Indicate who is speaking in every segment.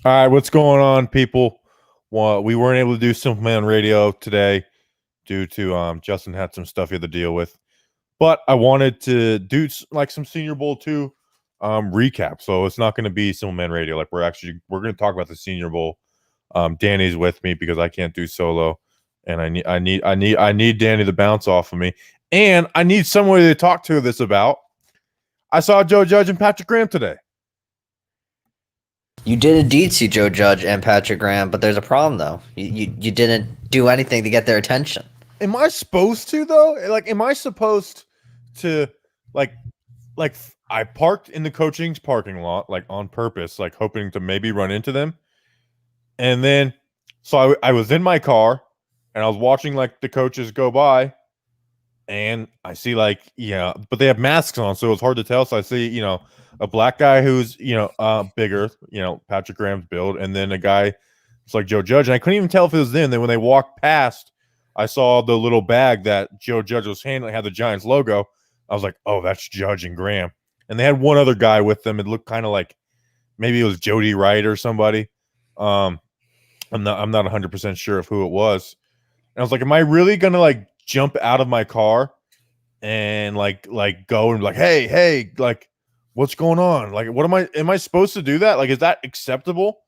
Speaker 1: All right, what's going on, people? Well, we weren't able to do Simpleman Radio today due to Justin had some stuff he had to deal with, but I wanted to do like some Senior Bowl 2 recap. So it's not going to be Simpleman Radio. Like we're going to talk about the Senior Bowl. Danny's with me because I can't do solo, and I need Danny to bounce off of me, and I need somebody to talk to this about. I saw Joe Judge and Patrick Graham today.
Speaker 2: You did indeed see Joe Judge and Patrick Graham, but there's a problem though. You didn't do anything to get their attention.
Speaker 1: Am I supposed to though? Like, am I supposed to like like I parked in the coaching's parking lot like on purpose, like hoping to maybe run into them, and then so I was in my car and I was watching like the coaches go by, and I see like but they have masks on, so it's hard to tell. So I see a black guy who's bigger, Patrick Graham's build, and then a guy it's like Joe Judge, and I couldn't even tell if it was them. Then when they walked past, I saw the little bag that Joe Judge was handling had the Giants logo. I was like, oh, that's Judge and Graham, and they had one other guy with them. It looked kind of like maybe it was Jody Wright or somebody. I'm not 100% sure of who it was. And I was like, am I really gonna like jump out of my car and like go and be like, hey, like what's going on? Like, what am I supposed to do that? Like, is that acceptable?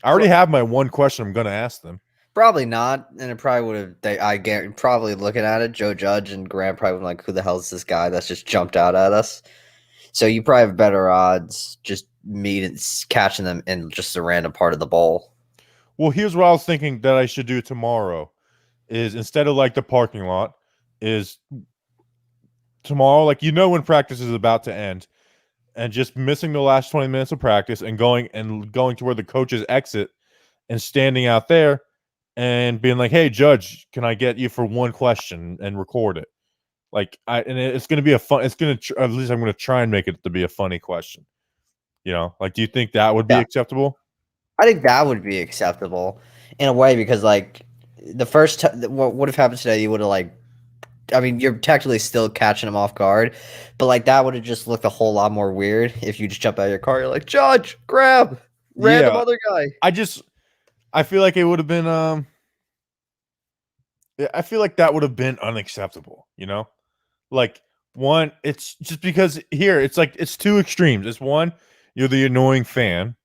Speaker 1: I already have my one question I'm gonna ask them.
Speaker 2: Probably not, and it probably would have. I guarantee, probably looking at it, Joe Judge and Graham probably like, "Who the hell is this guy that's just jumped out at us?" So you probably have better odds just catching them in just a random part of the bowl.
Speaker 1: Well, here's what I was thinking that I should do tomorrow: is instead of like the parking lot, is tomorrow, like when practice is about to end, and just missing the last 20 minutes of practice and going to where the coaches exit and standing out there and being like, "Hey, Judge, can I get you for one question and record it?" Like, it's going to be a fun. It's going to at least I'm going to try and make it to be a funny question. Like, do you think that would be
Speaker 2: Yeah,
Speaker 1: acceptable?
Speaker 2: I think that would be acceptable in a way because like the first what would have happened today, you would have like. I mean, you're technically still catching them off guard, but like that would have just looked a whole lot more weird if you just jump out of your car. You're like, Judge, grab, random
Speaker 1: Yeah,
Speaker 2: other guy.
Speaker 1: I feel like it would have been I feel like that would have been unacceptable. Like, one, it's just because here it's like it's two extremes. It's one, you're the annoying fan,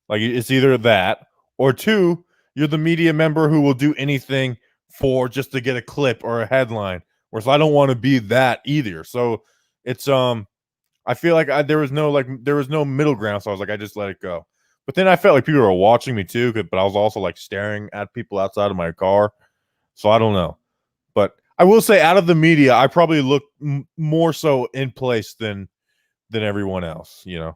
Speaker 1: like it's either that, or two, you're the media member who will do anything for just to get a clip or a headline. Whereas I don't want to be that either. So it's I feel like there was no middle ground. So I was like, I just let it go. But then I felt like people were watching me too, but I was also like staring at people outside of my car. So I don't know. But I will say, out of the media, I probably look more so in place than everyone else.
Speaker 2: Yeah,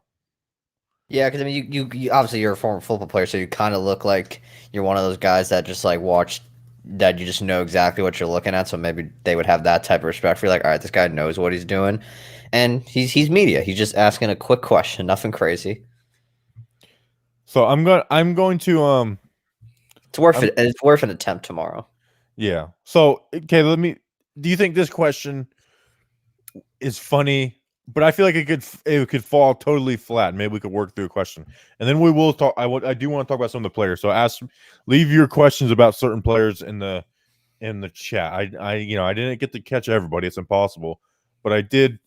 Speaker 2: because I mean, you obviously you're a former football player, so you kind of look like you're one of those guys that just like watch that you just know exactly what you're looking at. So maybe they would have that type of respect for you, like, all right, this guy knows what he's doing, and he's media. He's just asking a quick question, nothing crazy.
Speaker 1: So I'm going to
Speaker 2: It's worth it. It's worth an attempt tomorrow.
Speaker 1: yeah. So okay, do you think this question is funny? But I feel like it could fall totally flat. Maybe we could work through a question, and then we will talk. I do want to talk about some of the players. So leave your questions about certain players in the chat. I didn't get to catch everybody. It's impossible, but I did.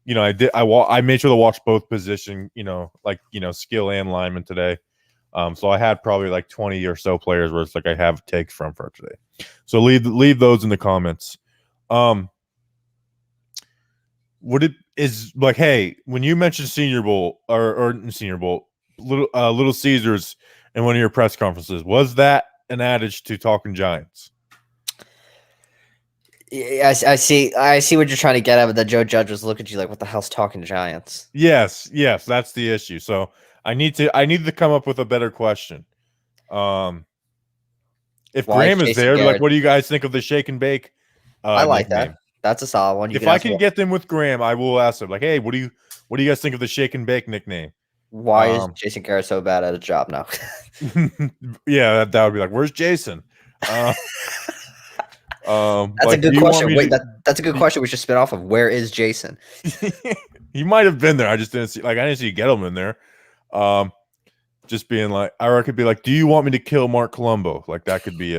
Speaker 1: I made sure to watch both position. Skill and lineman today. So I had probably like 20 or so players where it's like I have takes from for today. So leave those in the comments. What it is like, hey, when you mentioned Senior Bowl or Senior Bowl, Little Caesars in one of your press conferences, was that an adage to talking Giants?
Speaker 2: I see what you're trying to get at, but that Joe Judge was looking at you like, what the hell's talking Giants?
Speaker 1: Yes, that's the issue. So I need to come up with a better question. If Graham is there, like, what do you guys think of the shake and bake?
Speaker 2: I like
Speaker 1: nickname?
Speaker 2: that. That's a solid one.
Speaker 1: If I can get them with Graham, I will ask them like, hey, what do you guys think of the shake and bake nickname?
Speaker 2: Why is Jason Garrett so bad at a job now?
Speaker 1: Yeah, that would be like, where's Jason?
Speaker 2: That's a good question. Wait, that's a good question. We should spin off of where is Jason?
Speaker 1: He might have been there. I just didn't see. Like, I didn't see Gettleman there. Just being like, I could be like, do you want me to kill Mark Colombo? Like that could be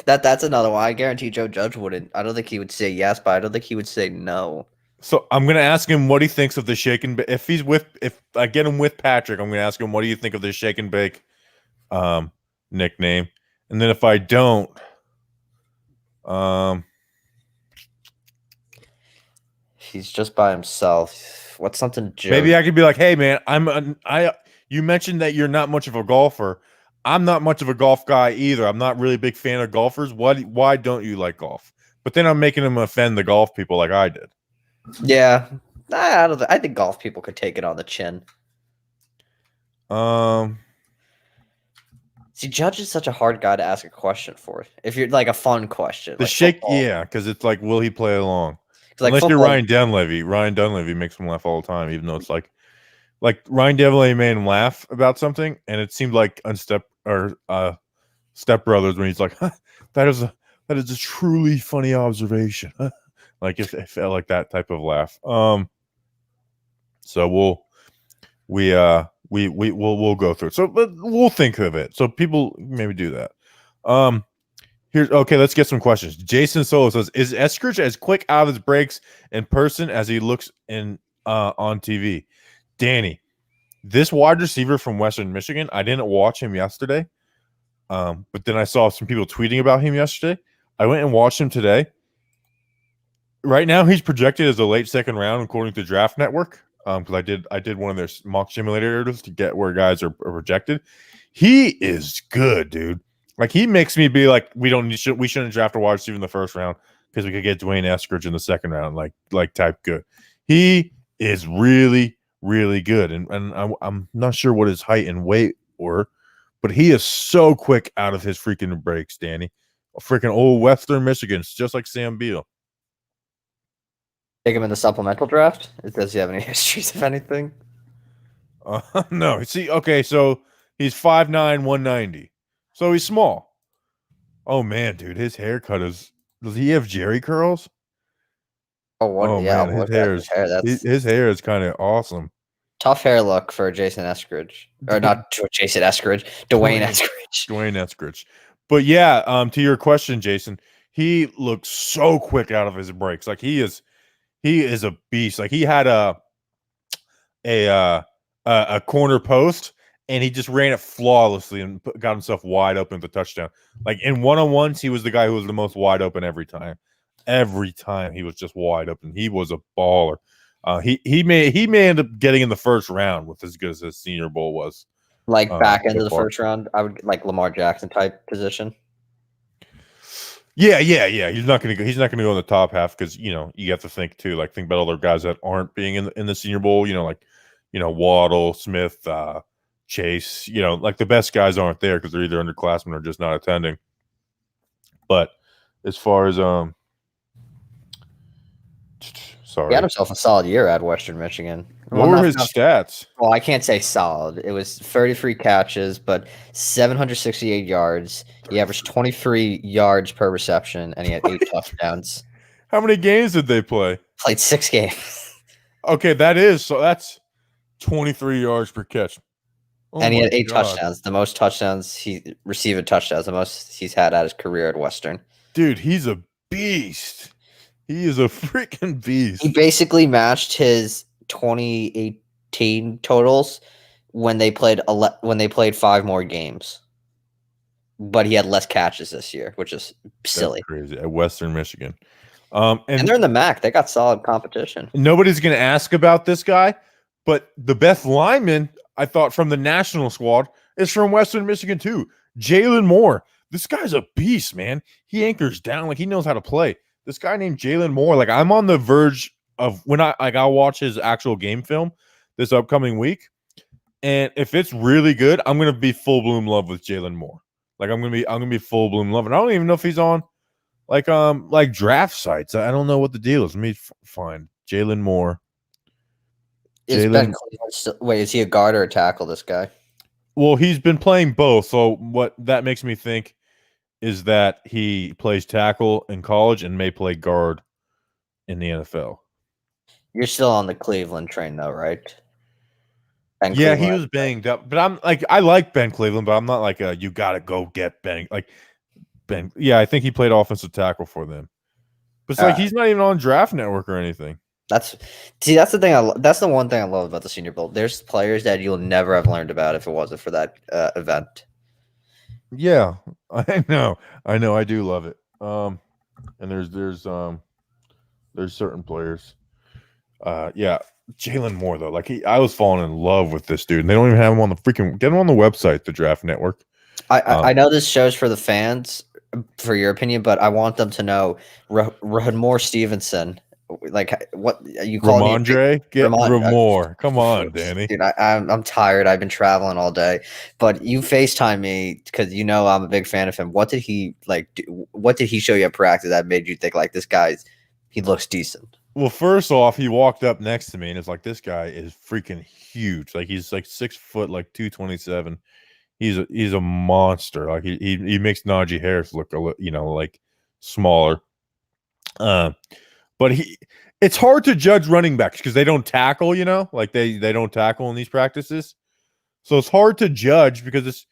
Speaker 2: That's another one. I guarantee Joe Judge wouldn't. I don't think he would say yes, but I don't think he would say no.
Speaker 1: So I'm gonna ask him what he thinks of the shake and bake. If I get him with Patrick, I'm gonna ask him what do you think of the shake and bake nickname, and then if I don't,
Speaker 2: He's just by himself. What's something Joe?
Speaker 1: maybe I could be like, hey man, you mentioned that you're not much of a golfer. I'm not much of a golf guy either. I'm not really a big fan of golfers. Why don't you like golf? But then I'm making him offend the golf people like I did.
Speaker 2: Yeah, I don't. I think golf people could take it on the chin. See, Judge is such a hard guy to ask a question for. If you're like a fun question,
Speaker 1: the
Speaker 2: like
Speaker 1: shake,
Speaker 2: football.
Speaker 1: yeah, because it's like, will he play along?
Speaker 2: Like
Speaker 1: Unless you're
Speaker 2: football,
Speaker 1: Ryan Dunleavy. Ryan Dunleavy makes him laugh all the time, even though it's like Ryan Dunleavy made him laugh about something, and it seemed like Step Brothers when he's like, huh, that is a truly funny observation. Like it felt like that type of laugh. So we'll go through it. So but we'll think of it. So people maybe do that. Here's okay. Let's get some questions. Jason Solo says, "Is Eskridge as quick out of his breaks in person as he looks in on TV?" Danny, this wide receiver from Western Michigan, I didn't watch him yesterday, but then I saw some people tweeting about him yesterday. I went and watched him today. Right now, he's projected as a late second round according to Draft Network. Because I did one of their mock simulators to get where guys are projected. He is good, dude. Like he makes me be like, we shouldn't draft a wide receiver in the first round because we could get Dwayne Eskridge in the second round, like type good. He is really, really good, and I'm not sure what his height and weight were, but he is so quick out of his freaking breaks, Danny. A freaking old Western Michigan, just like Sam Beal.
Speaker 2: take him in the supplemental draft. Does he have any histories of anything?
Speaker 1: No. See, okay, so he's 5'9", 190. So he's small. Oh man, dude, his haircut is. Does he have Jerry curls?
Speaker 2: Oh, what?
Speaker 1: Oh
Speaker 2: Yeah,
Speaker 1: man,
Speaker 2: look at his hair. That's
Speaker 1: his hair is kind of awesome.
Speaker 2: tough hair look for Jason Eskridge, or not Jason Eskridge, Dwayne Eskridge.
Speaker 1: Dwayne Eskridge. But yeah, to your question, Jason, he looks so quick out of his breaks. Like he is a beast. Like he had a corner post and he just ran it flawlessly and got himself wide open for the touchdown. Like in one-on-ones, he was the guy who was the most wide open every time. Every time he was just wide open. He was a baller. He may end up getting in the first round with as good as his Senior Bowl was.
Speaker 2: Like back end of the first round, I would like Lamar Jackson type position.
Speaker 1: Yeah. He's not gonna go in the top half because you have to think too. Like think about other guys that aren't being in the Senior Bowl. Waddle, Smith, Chase. Like the best guys aren't there because they're either underclassmen or just not attending. But as far as sorry,
Speaker 2: He had himself a solid year at Western Michigan.
Speaker 1: What were his stats?
Speaker 2: Well, I can't say solid. It was 33 catches, but 768 yards. He averaged 23 yards per reception, and he had 8 touchdowns.
Speaker 1: How many games did they play?
Speaker 2: Played 6 games.
Speaker 1: Okay, that's 23 yards per catch.
Speaker 2: Oh and he had 8 touchdowns. The most touchdowns receiving touchdowns, the most he's had at his career at Western.
Speaker 1: Dude, he's a beast. He is a freaking beast.
Speaker 2: He basically matched his 2018 totals when they played 5 more games. But he had less catches this year, which is silly.
Speaker 1: That's crazy at Western Michigan.
Speaker 2: And they're in the MAC. They got solid competition.
Speaker 1: Nobody's going to ask about this guy, but the best lineman I thought from the national squad is from Western Michigan too. Jalen Moore. This guy's a beast, man. He anchors down like he knows how to play. This guy named Jalen Moore, like I'm on the verge of when I'll watch his actual game film this upcoming week, and if it's really good, I'm gonna be full bloom love with Jalen Moore. Like I'm gonna be full bloom love, and I don't even know if he's on like draft sites. I don't know what the deal is. Let me find Jalen Moore.
Speaker 2: Is Ben Cleveland still, wait, is he a guard or a tackle? This guy?
Speaker 1: Well, he's been playing both. So what that makes me think is that he plays tackle in college and may play guard in the NFL.
Speaker 2: You're still on the Cleveland train, though, right? Ben
Speaker 1: Yeah, he
Speaker 2: Cleveland.
Speaker 1: was banged up, but I'm like, I like Ben Cleveland, but I'm not like you got to go get Ben. Like Ben, yeah, I think he played offensive tackle for them, but it's like
Speaker 2: Uh,
Speaker 1: he's not even on Draft Network or anything.
Speaker 2: that's that's the thing. That's the one thing I love about the Senior Bowl. There's players that you'll never have learned about if it wasn't for that event.
Speaker 1: Yeah, I know, I do love it. And there's certain players. Yeah, Jalen Moore though, like I was falling in love with this dude, and they don't even have him on the freaking get him on the website, the Draft Network.
Speaker 2: I know this show's for the fans, for your opinion, but I want them to know Rahadmore Stevenson. Like what you call me?
Speaker 1: Ramondre, get
Speaker 2: Ramon,
Speaker 1: Ramore. Come on, Danny.
Speaker 2: dude, I'm tired. I've been traveling all day, but you FaceTime me because you know I'm a big fan of him. What did he like? What did he show you at practice that made you think like this guy's he looks decent?
Speaker 1: Well, first off, he walked up next to me, and it's like this guy is freaking huge. Like he's like 6 foot, like 227. He's a monster. Like he makes Najee Harris look like smaller. Uh, but it's hard to judge running backs because they don't tackle. Like they don't tackle in these practices, so it's hard to judge because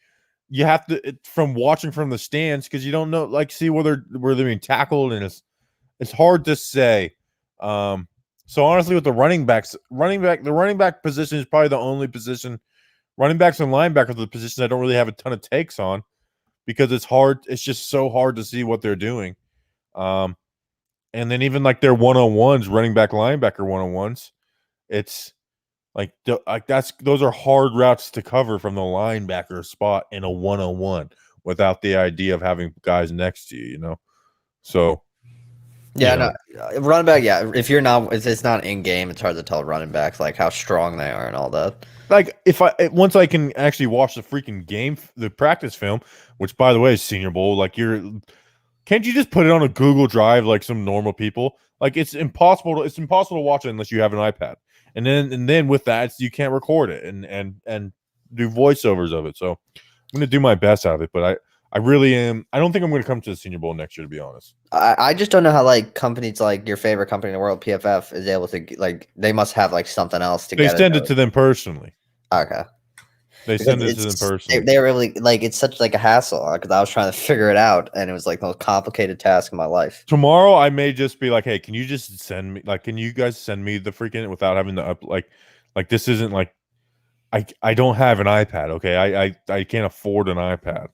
Speaker 1: you have to from watching from the stands because you don't know see where they're being tackled, and it's hard to say. So honestly, with the running back position is probably the only position. Running backs and linebackers are the positions I don't really have a ton of takes on because it's hard. It's just so hard to see what they're doing. And then even like their 1-on-1s, running back linebacker 1-on-1s, it's like those are hard routes to cover from the linebacker spot in a 1-on-1 without the idea of having guys next to you. So
Speaker 2: Yeah, no, running back. Yeah, if it's not in game, it's hard to tell running backs like how strong they are and all that.
Speaker 1: like once I can actually watch the freaking game, the practice film, which by the way is Senior Bowl, like can't you just put it on a Google Drive like some normal people? Like it's impossible to watch it unless you have an iPad. And then with that, you can't record it and do voiceovers of it. So I'm gonna do my best out of it, but I really am. I don't think I'm gonna come to the Senior Bowl next year, to be honest.
Speaker 2: I just don't know how like companies like your favorite company in the world, PFF, is able to like they must have like something else to
Speaker 1: They
Speaker 2: get
Speaker 1: send
Speaker 2: it.
Speaker 1: it to them personally.
Speaker 2: Okay.
Speaker 1: They
Speaker 2: Because
Speaker 1: send it to them personally.
Speaker 2: They really like it's such like a hassle because I was trying to figure it out and it was like the most complicated task in my life.
Speaker 1: Tomorrow I may just be like, hey, can you just send me can you guys send me the freaking without having to like this isn't like I don't have an iPad, okay? I can't afford an iPad.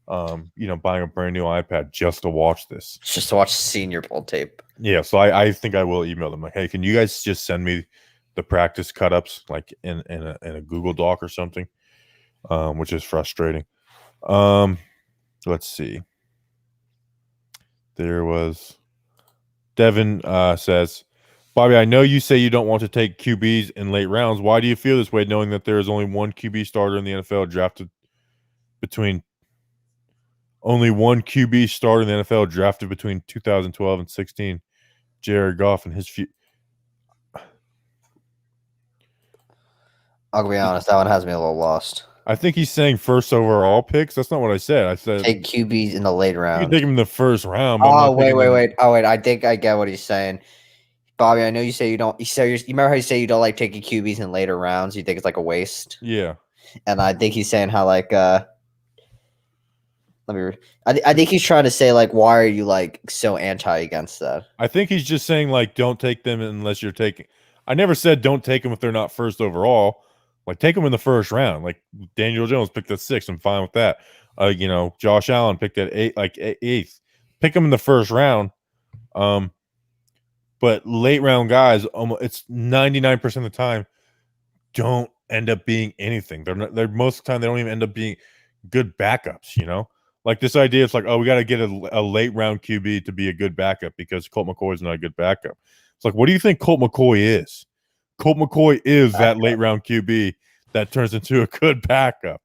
Speaker 1: Buying a brand new iPad just to watch this.
Speaker 2: Just to watch Senior Bowl tape.
Speaker 1: Yeah, so I think I will email them like, hey, can you guys just send me the practice cut ups like in a Google Doc or something? Which is frustrating. Let's see. There was Devin says, Bobby, I know you say you don't want to take QBs in late rounds. Why do you feel this way knowing that there is only one QB starter in the NFL drafted between 2012 and 16? Jared Goff and his few.
Speaker 2: I'll be honest, that one has me a little lost.
Speaker 1: I think he's saying first overall picks. That's not what I said. I said
Speaker 2: Take QBs in the late
Speaker 1: you
Speaker 2: round.
Speaker 1: can take him in the first round. But
Speaker 2: Oh wait. Oh wait, I think I get what he's saying. Bobby, I know you say you don't. You remember how you say you don't like taking QBs in later rounds. You think it's like a waste.
Speaker 1: Yeah,
Speaker 2: And I think he's saying how like I think he's trying to say like why are you like so anti against that?
Speaker 1: I think he's just saying like don't take them unless you're taking. I never said don't take them if they're not first overall. Like take them in the first round. Like Daniel Jones picked at 6. I'm fine with that. Josh Allen picked at 8, like 8th. Pick them in the first round. But late round guys, it's 99% of the time don't end up being anything. They're most of the time they don't even end up being good backups. Like this idea is like, oh, we got to get a late round QB to be a good backup because Colt McCoy is not a good backup. It's like, what do you think Colt McCoy is? Colt McCoy is that late round QB that turns into a good backup.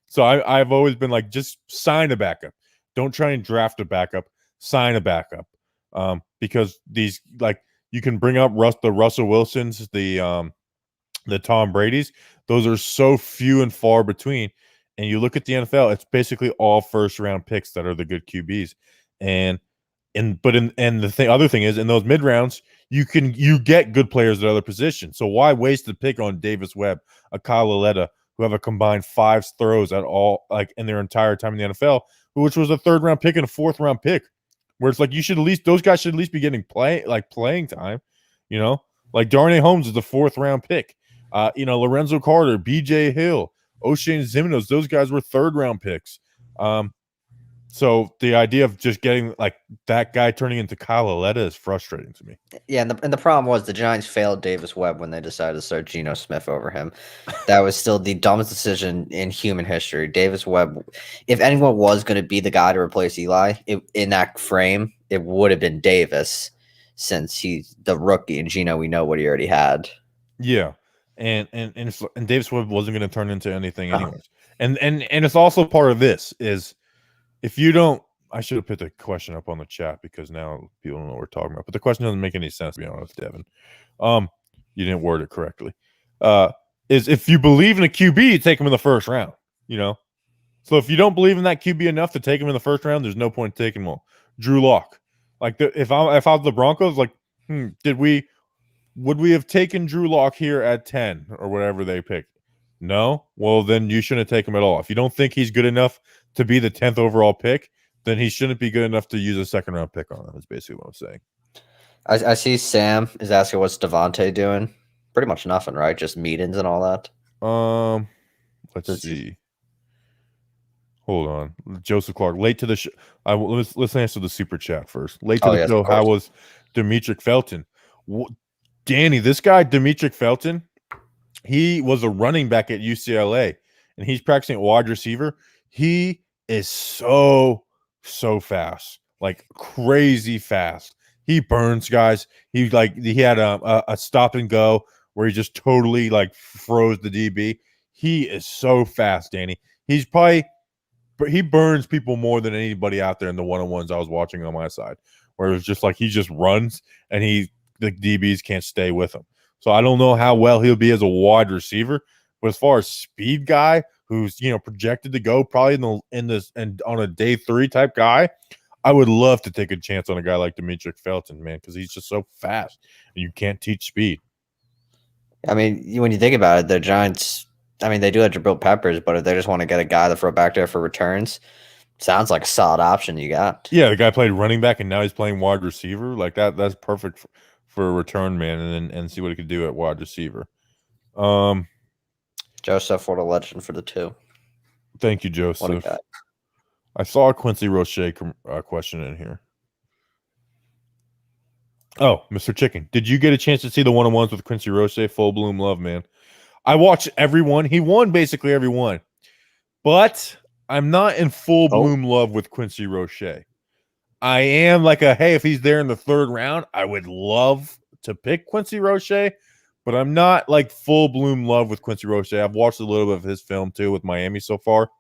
Speaker 1: So I've always been like, just sign a backup. Don't try and draft a backup. Sign a backup. Because these like you can bring up the Russell Wilsons, the Tom Brady's. Those are so few and far between. And you look at the NFL, it's basically all first round picks that are the good QBs. Other thing is in those mid rounds, you get good players at other positions. So why waste the pick on Davis Webb, a Kyle Laletta, who have a combined 5 throws at all, like in their entire time in the NFL, which was a 3rd round pick and a 4th round pick, where it's like you should at least those guys should at least be getting playing time, you know, like Darnay Holmes is a 4th round pick, Lorenzo Carter, B.J. Hill, O'Shane Ximeno, those guys were 3rd round picks. So the idea of just getting like that guy turning into Kyle Laletta is frustrating to me.
Speaker 2: Yeah, and the problem was the Giants failed Davis Webb when they decided to start Geno Smith over him. That was still the dumbest decision in human history. Davis Webb, if anyone was going to be the guy to replace Eli in that frame, it would have been Davis, since he's the rookie and Geno, we know what he already had.
Speaker 1: Yeah, and Davis Webb wasn't going to turn into anything anyways. And it's also part of this is if you don't. I should have put the question up on the chat because now people don't know what we're talking about. But the question doesn't make any sense, to be honest, Devin. You didn't word it correctly. Is if you believe in a QB, you take him in the 1st round. So if you don't believe in that QB enough to take him in the 1st round, there's no point in taking him all. Drew Lock, like if I was the Broncos, like, would we have taken Drew Lock here at 10 or whatever they picked? No. Well, then you shouldn't take him at all. If you don't think he's good enough to be the 10th overall pick, then he shouldn't be good enough to use a 2nd round pick on him. That's basically what I'm saying.
Speaker 2: I see Sam is asking what's Devontae doing. Pretty much nothing, right? Just meetings and all that.
Speaker 1: Let's see. Hold on, Joseph Clark. Late to the show. Let's answer the super chat first. Late to the show. How was Demetric Felton? Danny, this guy Demetric Felton, he was a running back at UCLA, and he's practicing at wide receiver. He is so fast, like crazy fast. He burns guys. He had a stop and go where he just totally like froze the DB. He is so fast, Danny. He burns people more than anybody out there in the one-on-ones I was watching on my side, where it's just like he just runs and the DBs can't stay with him. So I don't know how well he'll be as a wide receiver, but as far as speed guy who's projected to go probably in this and on a day 3 type guy, I would love to take a chance on a guy like Demetric Felton, man, because he's just so fast and you can't teach speed.
Speaker 2: I mean, when you think about it, the Giants, I mean, they do have Jabril Peppers, but if they just want to get a guy to throw back there for returns, sounds like a solid option you got.
Speaker 1: Yeah, the guy played running back and now he's playing wide receiver. Like that's perfect for a return man, and see what he could do at wide receiver.
Speaker 2: Joseph, what a legend for the 2.
Speaker 1: Thank you, Joseph. I saw a Quincy Roche question in here. Oh, Mr. Chicken, did you get a chance to see the one-on-ones with Quincy Roche? Full bloom love, man. I watched everyone. He won basically every one. But I'm not in full bloom love with Quincy Roche. I am like hey, if he's there in the 3rd round, I would love to pick Quincy Roche, but I'm not like full bloom love with Quincy Roche. I've watched a little bit of his film too with Miami so far.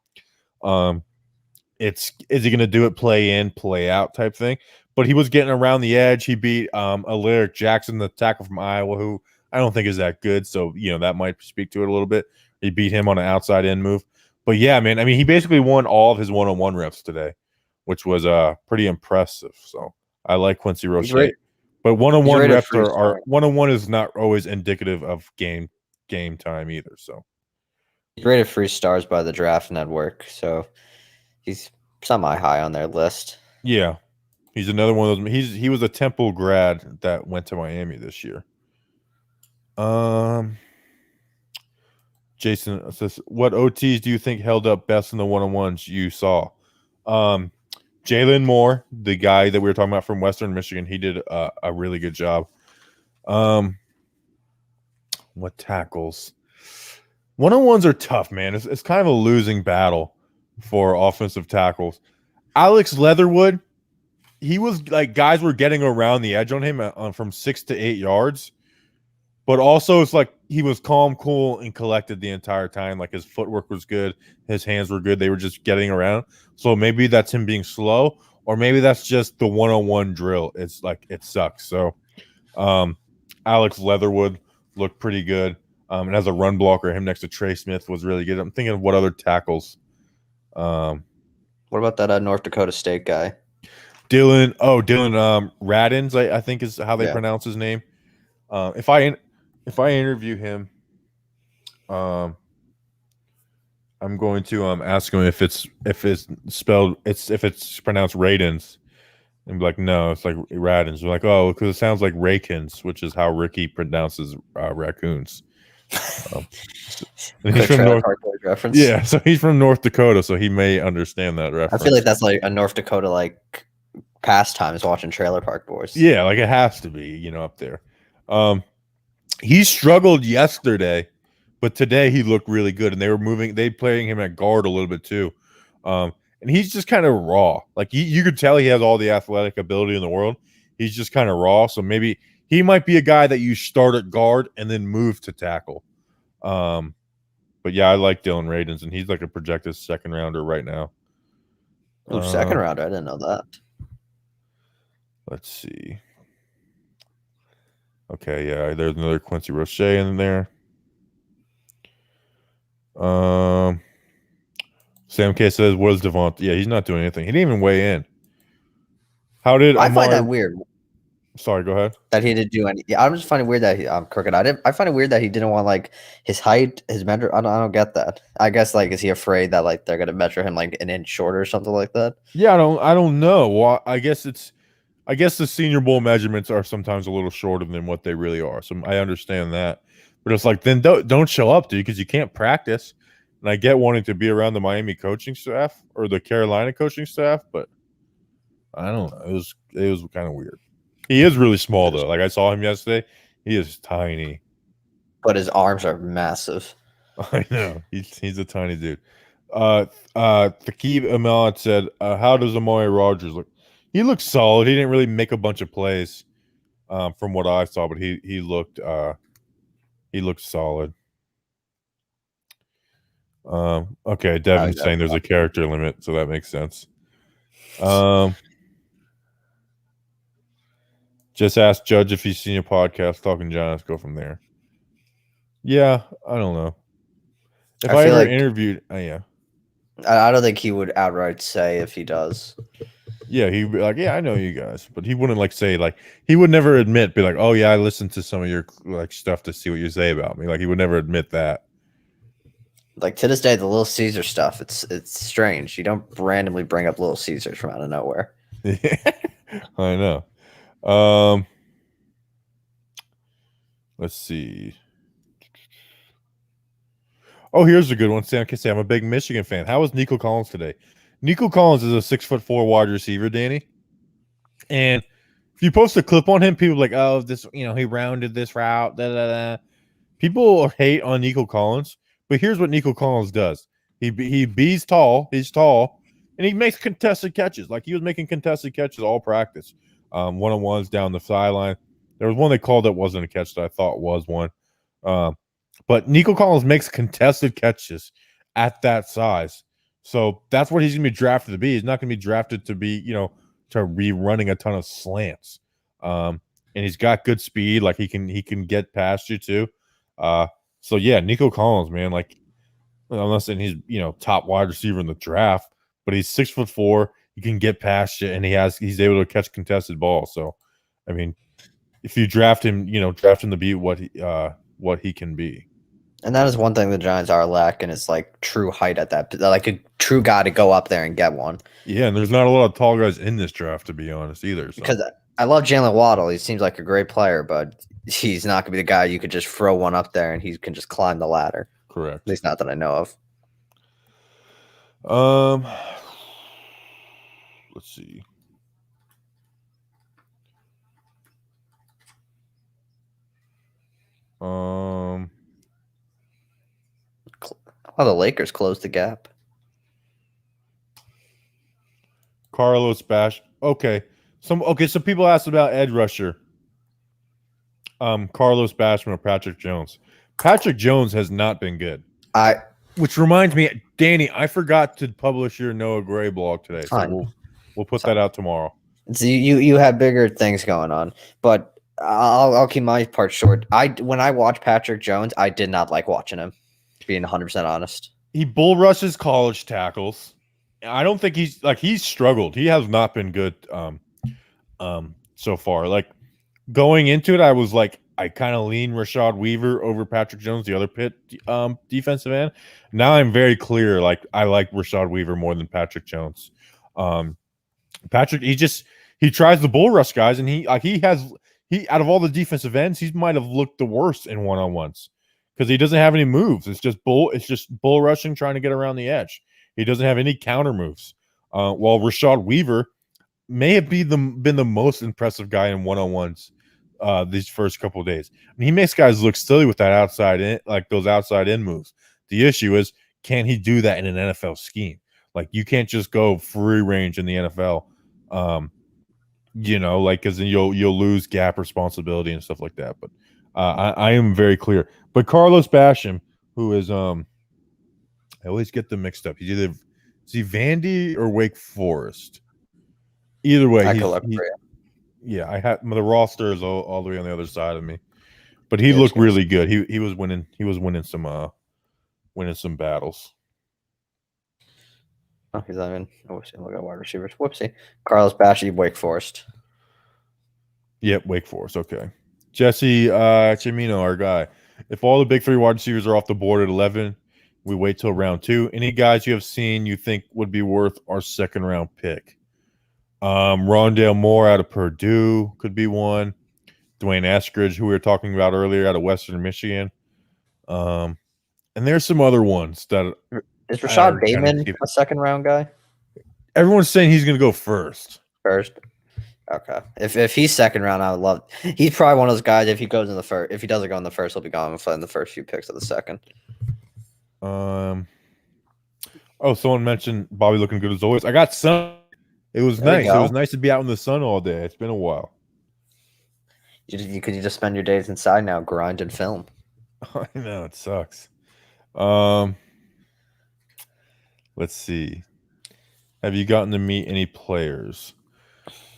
Speaker 1: Is he going to do it play in, play out type thing? But he was getting around the edge. He beat Alaric Jackson, the tackle from Iowa, who I don't think is that good. So, that might speak to it a little bit. He beat him on an outside in move. But yeah, man, I mean, he basically won all of his one-on-one reps today, which was pretty impressive. So I like Quincy Roche. But one-on-one reps are one-on-one is not always indicative of game time either. So
Speaker 2: he's rated 3 stars by the Draft Network, so he's semi-high on their list.
Speaker 1: Yeah. He's another one of those. He was a Temple grad that went to Miami this year. Jason says, what OTs do you think held up best in the one-on-ones you saw? Jalen Moore, the guy that we were talking about from Western Michigan, he did a really good job. What tackles? One-on-ones are tough, man. It's kind of a losing battle for offensive tackles. Alex Leatherwood, he was like guys were getting around the edge on him from 6 to 8 yards. But also, it's like he was calm, cool, and collected the entire time. Like his footwork was good, his hands were good. They were just getting around. So maybe that's him being slow, or maybe that's just the one-on-one drill. It's like it sucks. So, Alex Leatherwood looked pretty good, and as a run blocker, him next to Trey Smith was really good. I'm thinking of what other tackles.
Speaker 2: What about that North Dakota State guy?
Speaker 1: Dylan Radins, I think is how they
Speaker 2: Yeah.
Speaker 1: pronounce his name. If I interview him, um, I'm going to ask him if it's spelled if it's pronounced Radins, and be like, no, it's like Radins. We're like, oh, because it sounds like Rakins, which is how Ricky pronounces raccoons. Um, and he's
Speaker 2: Quick
Speaker 1: from
Speaker 2: Trailer
Speaker 1: North.
Speaker 2: Park Boys reference.
Speaker 1: Yeah, so he's from North Dakota, so he may understand that
Speaker 2: I feel like
Speaker 1: reference.
Speaker 2: that's like a North Dakota like pastime is watching Trailer Park Boys.
Speaker 1: Yeah, like it has to be, up there. He struggled yesterday, but today he looked really good, and they playing him at guard a little bit too. And he's just kind of raw. Like you could tell he has all the athletic ability in the world. He's just kind of raw. So maybe he might be a guy that you start at guard and then move to tackle. But yeah, I like Dylan Radins, and he's like a projected second rounder right now.
Speaker 2: Ooh, second rounder. I didn't know that.
Speaker 1: Let's see. Okay, yeah, there's another Quincy Roche in there. Sam K says, "What is Devontae?" Yeah, he's not doing anything. He didn't even weigh in. How did
Speaker 2: I find
Speaker 1: Amari?
Speaker 2: that weird
Speaker 1: Sorry, go ahead.
Speaker 2: that he didn't do any. Yeah, I'm just finding weird that I'm crooked. I find it weird that he didn't want like his height, his measure. I don't get that. I guess like is he afraid that like they're gonna measure him like an inch shorter or something like that?
Speaker 1: Yeah, I don't know. Well, I guess the Senior Bowl measurements are sometimes a little shorter than what they really are. So I understand that, but it's like then don't show up, dude, because you can't practice. And I get wanting to be around the Miami coaching staff or the Carolina coaching staff, but I don't know. It was kind of weird. He is really small though. Like I saw him yesterday. He is tiny.
Speaker 2: But his arms are massive.
Speaker 1: I know. He's a tiny dude. Thaqib Ahmad said, how does Amari Rogers look? He looks solid. He didn't really make a bunch of plays, from what I saw, but he looked solid. Okay, Devin's saying there's a character limit, so that makes sense. Just ask Judge if he's seen a podcast Talking Giants. Go from there. Yeah, I don't know. If I ever interviewed, yeah.
Speaker 2: I don't think he would outright say if he does.
Speaker 1: Yeah, he'd be like, "Yeah, I know you guys," but he wouldn't like say like he would never be like, "Oh yeah, I listened to some of your like stuff to see what you say about me." Like he would never admit that.
Speaker 2: Like to this day, the Little Caesar stuff, it's strange. You don't randomly bring up Little Caesars from out of nowhere.
Speaker 1: I know. Let's see. Oh, here's a good one. Sam can say I'm a big Michigan fan. How was Nico Collins today? Nico Collins is a 6'4" wide receiver, Danny. And if you post a clip on him, people are like, oh, this, he rounded this route. Da, da, da. People hate on Nico Collins, but here's what Nico Collins does. He's tall, and he makes contested catches. Like he was making contested catches all practice. One-on-ones down the sideline. There was one they called that wasn't a catch that I thought was one. But Nico Collins makes contested catches at that size. So that's what he's going to be drafted to be. He's not going to be drafted to be, to be running a ton of slants. And he's got good speed. Like he can get past you too. So yeah, Nico Collins, man, like I'm not saying he's, top wide receiver in the draft, but he's 6'4". He can get past you and he's able to catch contested balls. So, I mean, if you draft him, draft him to be what he can be.
Speaker 2: And that is one thing the Giants are lacking is like true height at that, like a true guy to go up there and get one.
Speaker 1: Yeah, and there's not a lot of tall guys in this draft, to be honest, either. So.
Speaker 2: Because I love Jalen Waddle. He seems like a great player, but he's not going to be the guy you could just throw one up there and he can just climb the ladder.
Speaker 1: Correct.
Speaker 2: At least not that I know of.
Speaker 1: Let's see.
Speaker 2: Oh, the Lakers closed the gap.
Speaker 1: Carlos Bash. Okay. So people asked about edge rusher. Carlos Basham or Patrick Jones. Patrick Jones has not been good. Which reminds me, Danny, I forgot to publish your Noah Gray blog today. So we'll put that out tomorrow.
Speaker 2: So you have bigger things going on, but I'll keep my part short. When I watched Patrick Jones, I did not like watching him, being 100% honest.
Speaker 1: He bull rushes college tackles. I don't think he's struggled. He has not been good so far. Like going into it, I was like I kind of lean Rashad Weaver over Patrick Jones, the other Pitt defensive end. Now I'm very clear. Like I like Rashad Weaver more than Patrick Jones. Patrick, he tries the bull rush guys, and he out of all the defensive ends, he might have looked the worst in one-on-ones because he doesn't have any moves. It's just bull rushing, trying to get around the edge. He doesn't have any counter moves. While Rashad Weaver may have been the most impressive guy in one-on-ones these first couple of days. I mean, he makes guys look silly with that outside in, like those outside in moves. The issue is, can he do that in an NFL scheme? Like you can't just go free range in the NFL, like because then you'll lose gap responsibility and stuff like that. But I am very clear. But Carlos Basham, who is I always get them mixed up. Is he Vandy or Wake Forest? Either way, yeah, I had the roster is all the way on the other side of me, but he looked really good. He was winning. He was winning some battles.
Speaker 2: Oh, he's not even. Oh, look at wide receivers. Whoopsie. Carlos Basham, Wake Forest.
Speaker 1: Yep, Wake Forest. Okay. Jesse Chimino, our guy. If all the big three wide receivers are off the board at 11, we wait till round 2. Any guys you have seen you think would be worth our second round pick? Rondale Moore out of Purdue could be one. Dwayne Eskridge, who we were talking about earlier, out of Western Michigan. And there's some other ones that
Speaker 2: is Rashad Bateman a second round guy?
Speaker 1: Everyone's saying he's going to go first.
Speaker 2: Okay. If he's second round, I would love. He's probably one of those guys. If he goes in the first, if he doesn't go in the first, he'll be gone in the first few picks of the second.
Speaker 1: Oh, someone mentioned Bobby looking good as always. I got sun. It was nice. It was nice to be out in the sun all day. It's been a while.
Speaker 2: You could just spend your days inside now, grind and film.
Speaker 1: I know it sucks. Let's see. Have you gotten to meet any players?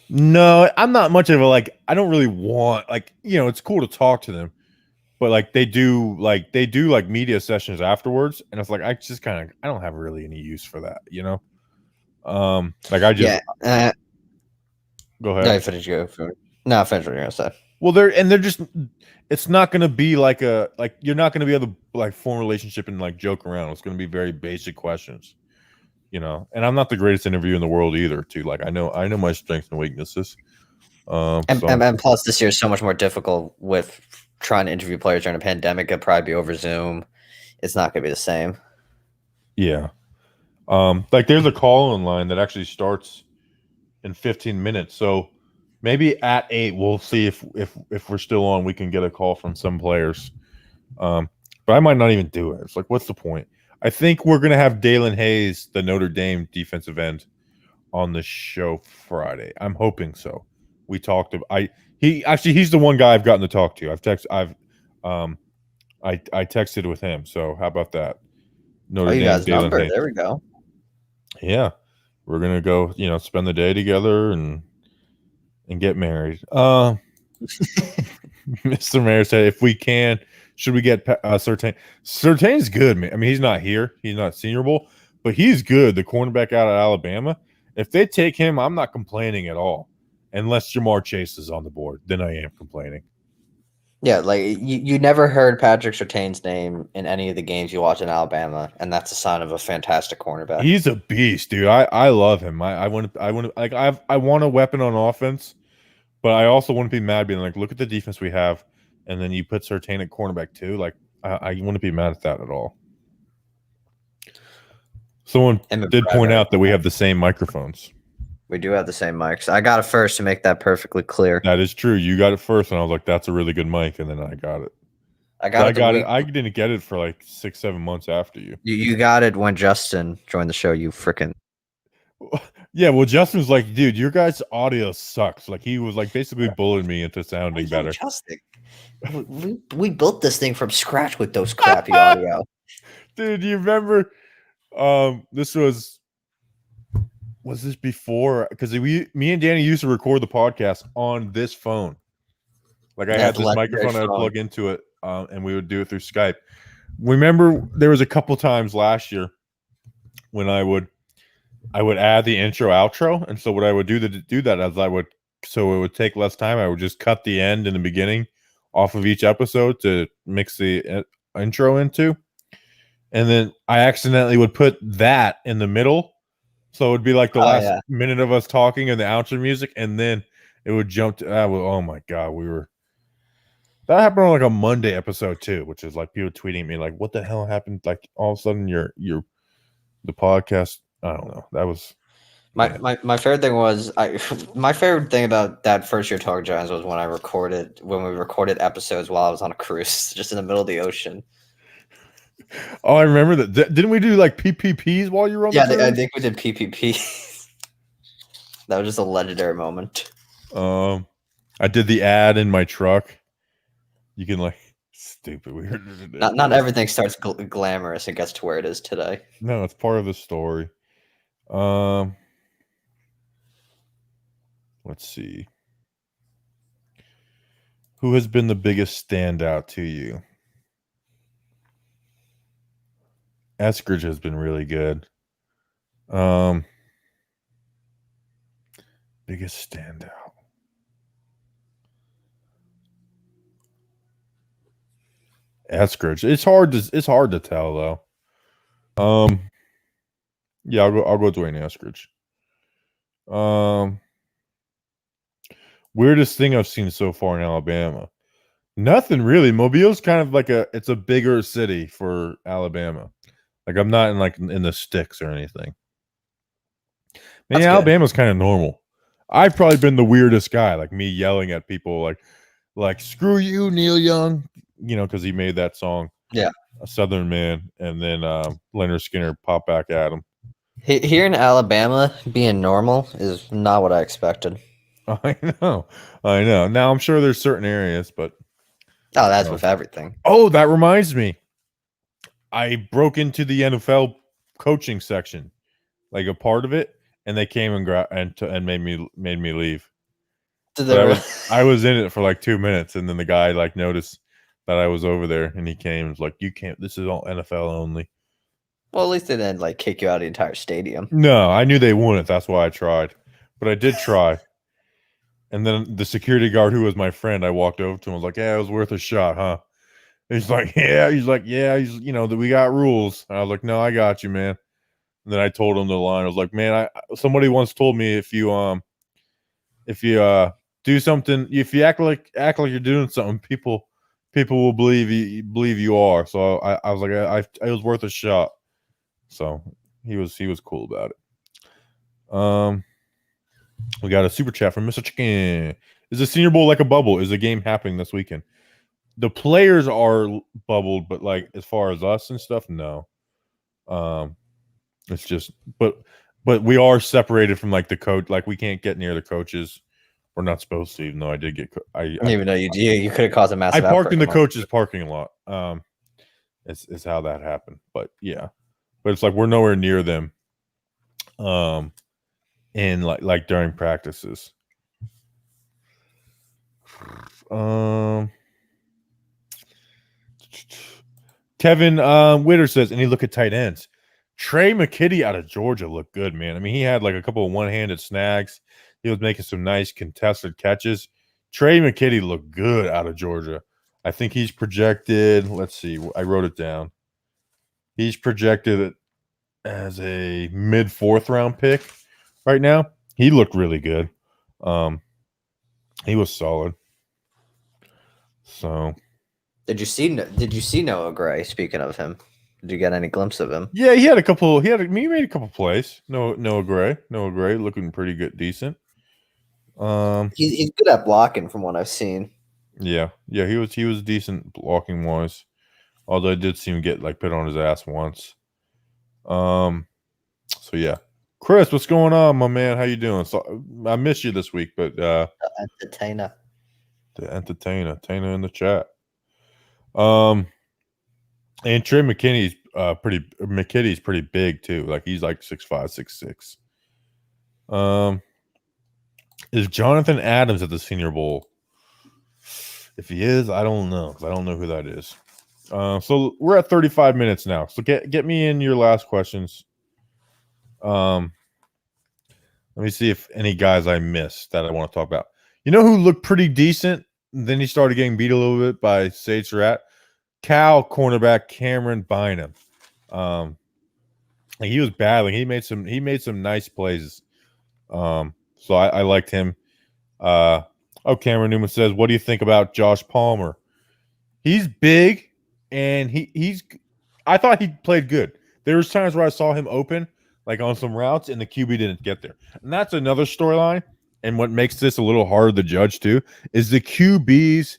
Speaker 1: No, I'm not much of a I don't really want it's cool to talk to them, but they do media sessions afterwards, and it's I just I don't have really any use for that, I just go ahead.
Speaker 2: No, finish what you're gonna say.
Speaker 1: Well, they're just it's not gonna be you're not gonna be able to form a relationship and joke around. It's gonna be very basic questions. And I'm not the greatest interviewer in the world either. Too, I know my strengths and weaknesses.
Speaker 2: And plus, this year is so much more difficult with trying to interview players during a pandemic. It'll probably be over Zoom. It's not going to be the same.
Speaker 1: Yeah, there's a call-in line that actually starts in 15 minutes. So maybe at 8, we'll see if we're still on. We can get a call from some players. But I might not even do it. It's what's the point? I think we're going to have Dalen Hayes, the Notre Dame defensive end, on the show Friday. I'm hoping so. We talked about he's the one guy I've gotten to talk to. I texted with him. So how about that?
Speaker 2: Notre Dame, you guys Dalen number. Hayes. There we go.
Speaker 1: Yeah. We're going to go, spend the day together and get married. Mr. Mayor said if we can, should we get Surtain? Surtain's good, man. I mean, he's not here. He's not Senior Bowl, but he's good. The cornerback out of Alabama. If they take him, I'm not complaining at all. Unless Jamar Chase is on the board, then I am complaining.
Speaker 2: Yeah, you never heard Patrick Surtain's name in any of the games you watch in Alabama, and that's a sign of a fantastic cornerback.
Speaker 1: He's a beast, dude. I love him. I want a weapon on offense, but I also wouldn't be mad being look at the defense we have. And then you put Surtain at cornerback too. I wouldn't be mad at that at all. Someone did point out that we have the same microphones.
Speaker 2: We do have the same mics. I got it first to make that perfectly clear.
Speaker 1: That is true. You got it first, and I was like, "That's a really good mic." And then I got it. I got it. I didn't get it for 6-7 months after you.
Speaker 2: You got it when Justin joined the show. You freaking.
Speaker 1: Yeah, well, Justin was like, "Dude, your guys' audio sucks." He was basically bullying me into sounding better.
Speaker 2: Justin. We built this thing from scratch with those crappy audio.
Speaker 1: Dude, you remember this was this before? Because me and Danny used to record the podcast on this phone. I had this microphone I would plug into it, and we would do it through Skype. Remember there was a couple times last year when I would I would add the intro outro, and so what I would do to do that is so it would take less time. I would just cut the end and the beginning off of each episode to mix the intro into, and then I accidentally would put that in the middle, so it would be like the
Speaker 2: Oh
Speaker 1: last
Speaker 2: yeah.
Speaker 1: minute of us talking and the outro music, and then it would jump to oh my god, that happened on like a Monday episode too, which is like people tweeting me like, "What the hell happened?" Like all of a sudden, the podcast. I don't know. That was
Speaker 2: My favorite thing was my favorite thing about that first year Talk Giants was when we recorded episodes while I was on a cruise, just in the middle of the ocean.
Speaker 1: Oh, I remember that. Didn't we do like PPPs while you were on the
Speaker 2: Yeah, I
Speaker 1: cruise?
Speaker 2: think we did PPP. That was just a legendary moment.
Speaker 1: I did the ad in my truck. You can like stupid.
Speaker 2: Not everything starts glamorous and gets to where it is today.
Speaker 1: No, it's part of the story. Let's see. Who has been the biggest standout to you? Eskridge has been really good. Biggest standout. Eskridge. It's hard to tell though. Yeah, I'll go Dwayne Eskridge. Weirdest thing I've seen so far in Alabama. Nothing really. Mobile's kind of like it's a bigger city for Alabama. Like I'm not in the sticks or anything. Man,
Speaker 2: That's good.
Speaker 1: Alabama's kind of normal. I've probably been the weirdest guy, like me yelling at people like screw you, Neil Young, because he made that song.
Speaker 2: Yeah.
Speaker 1: A Southern Man, and then Leonard Skinner pop back at him.
Speaker 2: Here in Alabama, being normal is not what I expected.
Speaker 1: I know. Now I'm sure there's certain areas, but
Speaker 2: Oh, that's with everything.
Speaker 1: oh, that reminds me. I broke into the NFL coaching section, like a part of it, and they came and made me leave. But I was in it for like 2 minutes, and then the guy like noticed that I was over there, and he came and was like, "You can't. This is all NFL only."
Speaker 2: Well, at least they didn't like kick you out of the entire stadium.
Speaker 1: No, I knew they wouldn't. That's why I tried, but I did try. And then the security guard, who was my friend, I walked over to him. I was like, "Yeah, it was worth a shot, huh?" He's like, "Yeah." He's like, "Yeah." He's that we got rules. And I was like, "No, I got you, man." And then I told him the line. I was like, "Man, somebody once told me if you do something, if you act like you're doing something, people will believe you are." So I was like, it was worth a shot. So he was cool about it. We got a super chat from Mr. Chicken. Is the Senior Bowl like a bubble? Is the game happening this weekend? The players are bubbled, but like as far as us and stuff, no. It's just, but we are separated from like the coach. Like we can't get near the coaches. We're not supposed to, even though I did get.
Speaker 2: Even though you could have caused a massive.
Speaker 1: I parked in the coach's parking lot. Is how that happened. But yeah, but it's like we're nowhere near them. And like during practices. Kevin Witter says, and he look at tight ends. Trey McKitty out of Georgia looked good, man. I mean, he had like a couple of one-handed snags. He was making some nice contested catches. Trey McKitty looked good out of Georgia. I think he's projected. Let's see. I wrote it down. He's projected as a mid-4th round pick right now. He looked really good. He was solid. So,
Speaker 2: did you see Noah Gray? Speaking of him, did you get any glimpse of him?
Speaker 1: Yeah, he made a couple plays. Noah Gray looking pretty good, decent.
Speaker 2: He's good at blocking from what I've seen.
Speaker 1: Yeah, he was decent blocking wise. Although I did see him get like put on his ass once. So yeah, Chris, what's going on, my man? How you doing? So I missed you this week, but
Speaker 2: The entertainer
Speaker 1: in the chat. And Trey McKitty's pretty big too. Like he's like 6'5", 6'6". Is Jonathan Adams at the Senior Bowl? If he is, I don't know because I don't know who that is. So we're at 35 minutes now. So get me in your last questions. Let me see if any guys I missed that I want to talk about. You know who looked pretty decent? Then he started getting beat a little bit by Sage Surratt. Cal cornerback Cameron Bynum. He was battling. He made some nice plays. So I liked him. Cameron Newman says, "What do you think about Josh Palmer?" He's big, and he's. I thought he played good. There was times where I saw him open, like on some routes, and the QB didn't get there. And that's another storyline. And what makes this a little harder to judge too is the QBs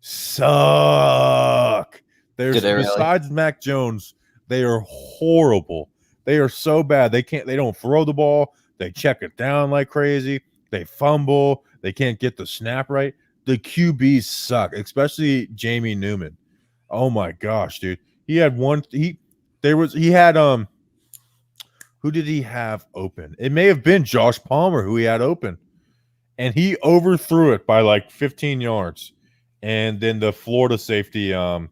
Speaker 1: suck.
Speaker 2: Did they really?
Speaker 1: Besides Mac Jones, they are horrible. They are so bad. They don't throw the ball. They check it down like crazy. They fumble. They can't get the snap right. The QBs suck, especially Jamie Newman. Oh my gosh, dude. He had who did he have open? It may have been Josh Palmer who he had open. And he overthrew it by like 15 yards. And then the Florida safety, Sean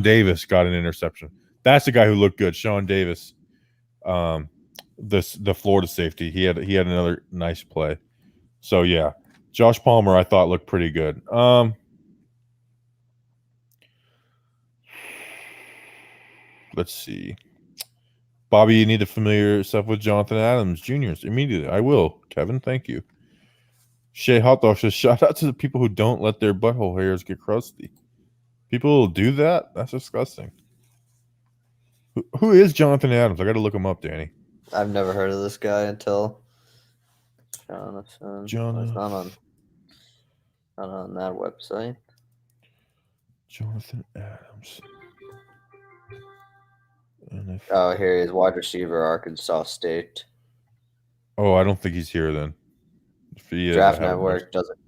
Speaker 1: Davis, got an interception. That's the guy who looked good, Sean Davis. The Florida safety. He had another nice play. So yeah, Josh Palmer I thought looked pretty good. Let's see. Bobby, you need to familiar yourself with Jonathan Adams Jr. immediately. I will, Kevin. Thank you. Shay Hot Dog says, shout out to the people who don't let their butthole hairs get crusty. People will do that? That's disgusting. Who is Jonathan Adams? I got to look him up, Danny.
Speaker 2: I've never heard of this guy until Jonathan. It's not on that website.
Speaker 1: Jonathan Adams.
Speaker 2: Oh, here he is, wide receiver, Arkansas State.
Speaker 1: Oh, I don't think he's here then.
Speaker 2: Draft Network doesn't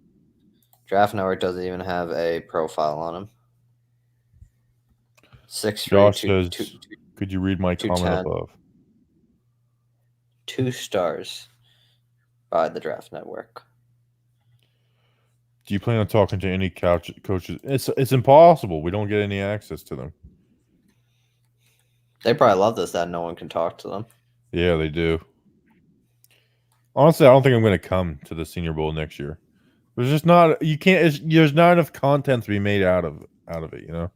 Speaker 2: even have a profile on him. 6'3",
Speaker 1: Josh says, could you read my comment above?
Speaker 2: 2 stars by the Draft Network.
Speaker 1: Do you plan on talking to any coaches? It's impossible. We don't get any access to them.
Speaker 2: They probably love this that no one can talk to them.
Speaker 1: Yeah, they do. Honestly, I don't think I'm going to come to the Senior Bowl next year. There's just not there's not enough content to be made out of it, you know.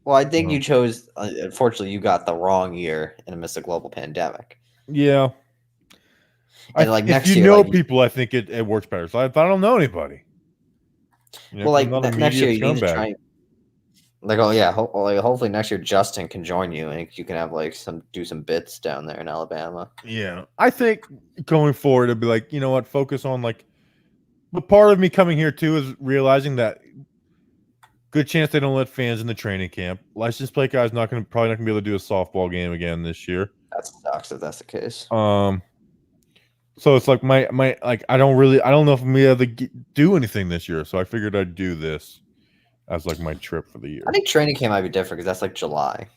Speaker 2: Well, I think you chose. Unfortunately, you got the wrong year and amidst a global pandemic.
Speaker 1: Yeah.
Speaker 2: And like next
Speaker 1: year,
Speaker 2: you know
Speaker 1: people, I think it works better. So if I don't know anybody,
Speaker 2: you know, well, like next year you need to try. Like, oh yeah, hopefully next year Justin can join you and you can have like do some bits down there in Alabama.
Speaker 1: Yeah, I think going forward it'll be like, you know what, focus on like. But part of me coming here too is realizing that good chance they don't let fans in the training camp. Licensed plate guys probably not gonna be able to do a softball game again this year.
Speaker 2: That sucks if that's the case.
Speaker 1: So it's like my like I don't know if I'm gonna be able to do anything this year. So I figured I'd do this as like my trip for the year.
Speaker 2: I think training camp might be different because that's like July.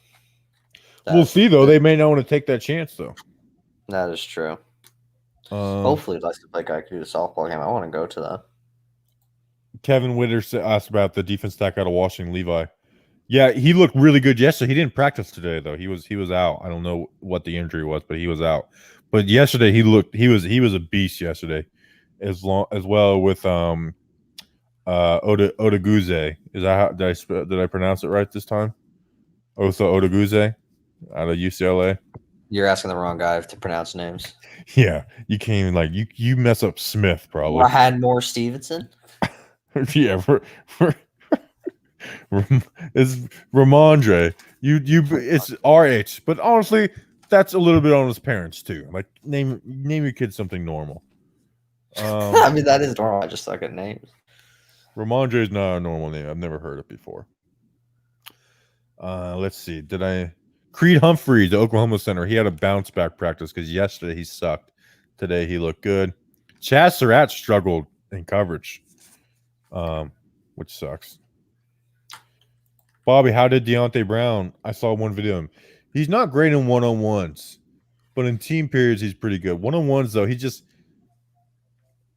Speaker 1: We'll see though. They may not want to take that chance though.
Speaker 2: That is true. Hopefully, licensed plate guy can do the softball game. I want to go to that.
Speaker 1: Kevin Witter asked about the defense stack out of Washington, Levi. Yeah, he looked really good yesterday. He didn't practice today though. He was out. I don't know what the injury was, but he was out. But yesterday he was a beast yesterday, as well with Odaguze. Is that how did I pronounce it right this time? Otha Odaguze out of UCLA.
Speaker 2: You're asking the wrong guy to pronounce names.
Speaker 1: Yeah, you can't even you mess up Smith probably.
Speaker 2: Rahadmore Stevenson.
Speaker 1: Yeah, it's Ramondre. It's RH, but honestly, that's a little bit on his parents too. Like name your kid something normal.
Speaker 2: I mean that is normal. I just suck at names.
Speaker 1: Ramondre is not a normal name. I've never heard it before. Let's see. Creed Humphreys, the Oklahoma center. He had a bounce back practice because yesterday he sucked. Today he looked good. Chaz Surratt struggled in coverage, which sucks. Bobby, how did Deontay Brown? I saw one video. He's not great in one-on-ones, but in team periods he's pretty good. One-on-ones though,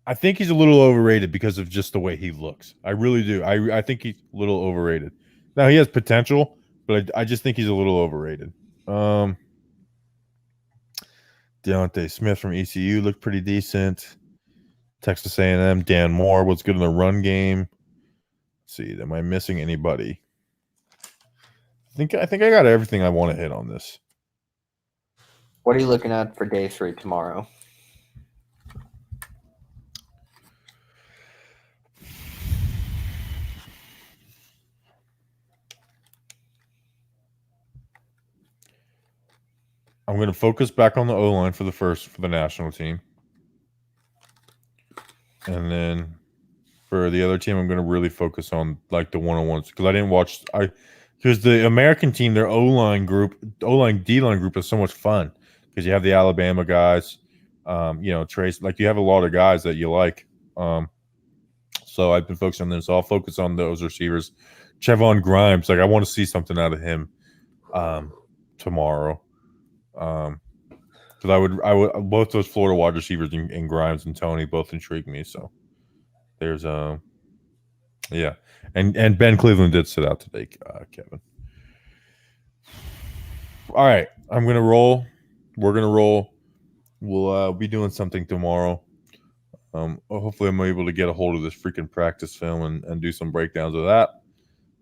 Speaker 1: I think he's a little overrated because of just the way he looks. I really do. I think he's a little overrated. Now he has potential, but I just think he's a little overrated. Deontay Smith from ECU looked pretty decent. Texas A&M, Dan Moore was good in the run game. Let's see, am I missing anybody? I think I got everything I want to hit on this.
Speaker 2: What are you looking at for day 3 tomorrow?
Speaker 1: I'm going to focus back on the O-line for the national team. And then for the other team, I'm going to really focus on like the one-on-ones because I didn't watch because the American team, their D-line group is so much fun because you have the Alabama guys, Trace, like you have a lot of guys that you like. So I've been focusing on this. So I'll focus on those receivers. Trevon Grimes, like I want to see something out of him tomorrow. Because I would both those Florida wide receivers in Grimes and Tony both intrigue me. So there's yeah, and Ben Cleveland did sit out today, Kevin. All right, I'm gonna roll. We're gonna roll. We'll be doing something tomorrow. Hopefully, I'm able to get a hold of this freaking practice film and do some breakdowns of that.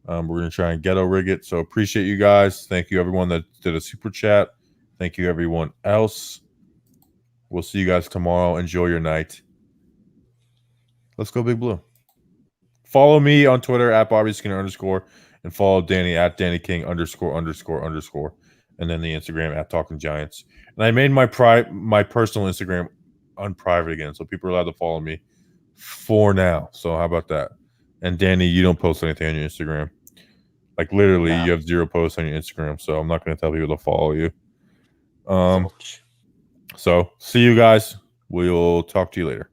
Speaker 1: We're gonna try and ghetto rig it. So appreciate you guys. Thank you everyone that did a super chat. Thank you everyone else. We'll see you guys tomorrow. Enjoy your night. Let's go Big Blue. Follow me on Twitter at @BobbySkinner_ and follow Danny at DannyKing___. And then the Instagram at Talking Giants. And I made my personal Instagram unprivate again, so people are allowed to follow me for now. So how about that? And Danny, you don't post anything on your Instagram. Like literally, you have 0 posts on your Instagram, so I'm not going to tell people to follow you. So see you guys. We'll talk to you later.